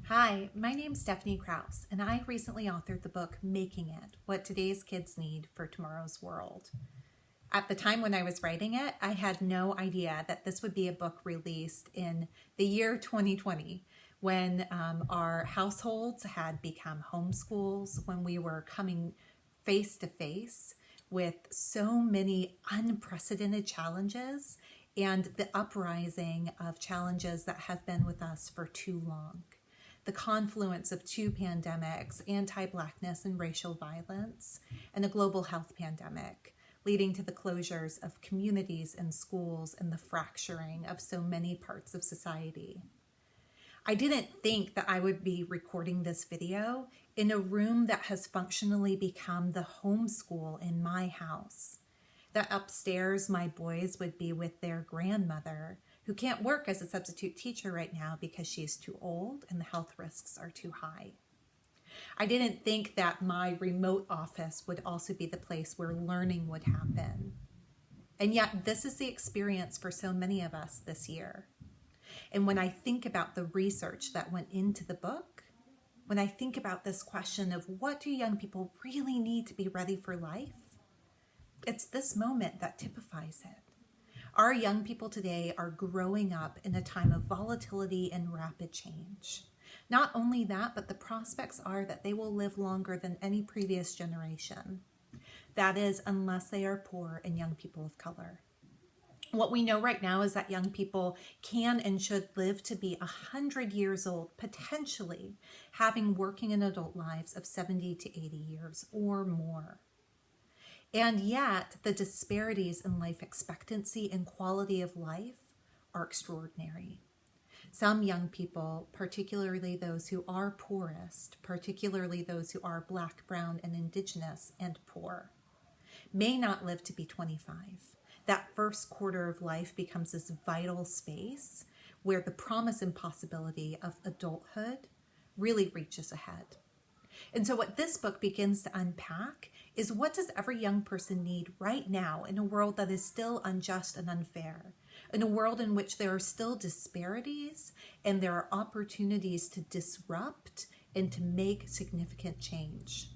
Hi, my name's Stephanie Krause, and I recently authored the book Making It: What Today's Kids Need for Tomorrow's World. At the time when I was writing it, I had no idea that this would be a book released in the year 2020, when our households had become homeschools, when we were coming face to face with so many unprecedented challenges and the uprising of challenges that have been with us for too long. The confluence of two pandemics, anti-Blackness and racial violence, and a global health pandemic, leading to the closures of communities and schools and the fracturing of so many parts of society. I didn't think that I would be recording this video in a room that has functionally become the homeschool in my house. That upstairs my boys would be with their grandmother, who can't work as a substitute teacher right now because she's too old and the health risks are too high. I didn't think that my remote office would also be the place where learning would happen. And yet this is the experience for so many of us this year. And when I think about the research that went into the book, when I think about this question of what do young people really need to be ready for life, it's this moment that typifies it. Our young people today are growing up in a time of volatility and rapid change. Not only that, but the prospects are that they will live longer than any previous generation. That is, unless they are poor and young people of color. What we know right now is that young people can and should live to be 100 years old, potentially having working and adult lives of 70 to 80 years or more. And yet, the disparities in life expectancy and quality of life are extraordinary. Some young people, particularly those who are poorest, particularly those who are Black, Brown, and Indigenous and poor, may not live to be 25. That first quarter of life becomes this vital space where the promise and possibility of adulthood really reaches ahead. And so what this book begins to unpack is, what does every young person need right now in a world that is still unjust and unfair, in a world in which there are still disparities and there are opportunities to disrupt and to make significant change.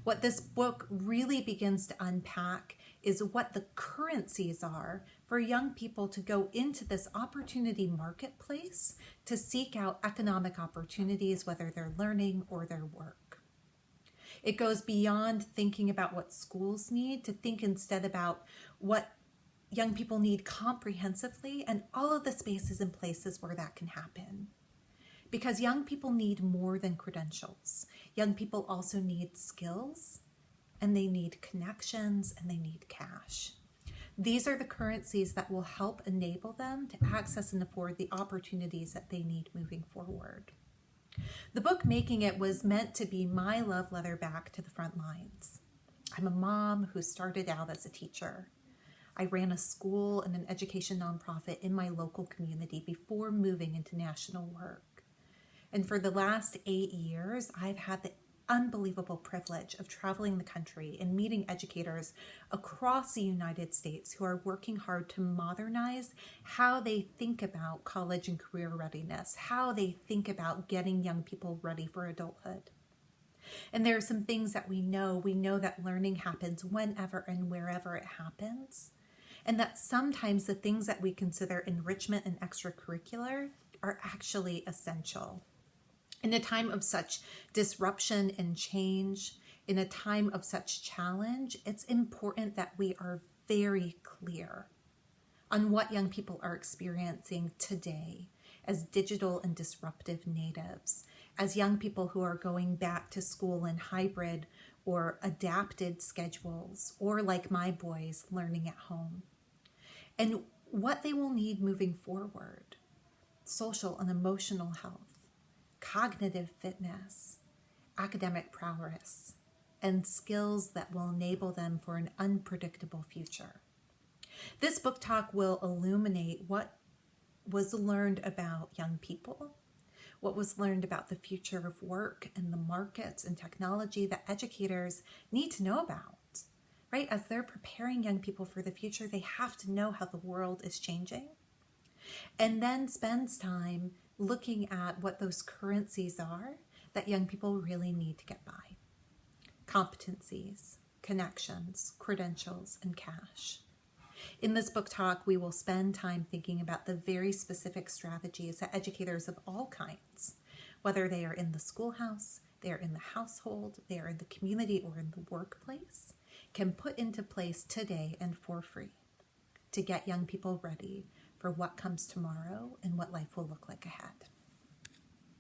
What this book really begins to unpack is what the currencies are for young people to go into this opportunity marketplace to seek out economic opportunities, whether they're learning or their work. It goes beyond thinking about what schools need to think instead about what young people need comprehensively and all of the spaces and places where that can happen. Because young people need more than credentials. Young people also need skills, and they need connections, and they need cash. These are the currencies that will help enable them to access and afford the opportunities that they need moving forward. The book Making It was meant to be my love letter back to the front lines. I'm a mom who started out as a teacher. I ran a school and an education nonprofit in my local community before moving into national work. And for the last 8 years, I've had the unbelievable privilege of traveling the country and meeting educators across the United States who are working hard to modernize how they think about college and career readiness, how they think about getting young people ready for adulthood. And there are some things that we know. We know that learning happens whenever and wherever it happens, and that sometimes the things that we consider enrichment and extracurricular are actually essential. In a time of such disruption and change, in a time of such challenge, it's important that we are very clear on what young people are experiencing today as digital and disruptive natives, as young people who are going back to school in hybrid or adapted schedules, or like my boys, learning at home. And what they will need moving forward: social and emotional health, cognitive fitness, academic prowess, and skills that will enable them for an unpredictable future. This book talk will illuminate what was learned about young people, what was learned about the future of work and the markets and technology that educators need to know about, right? As they're preparing young people for the future, they have to know how the world is changing. And then spends time looking at what those currencies are that young people really need to get by. Competencies, connections, credentials, and cash. In this book talk, we will spend time thinking about the very specific strategies that educators of all kinds, whether they are in the schoolhouse, they are in the household, they are in the community, or in the workplace, can put into place today and for free to get young people ready for what comes tomorrow and what life will look like ahead.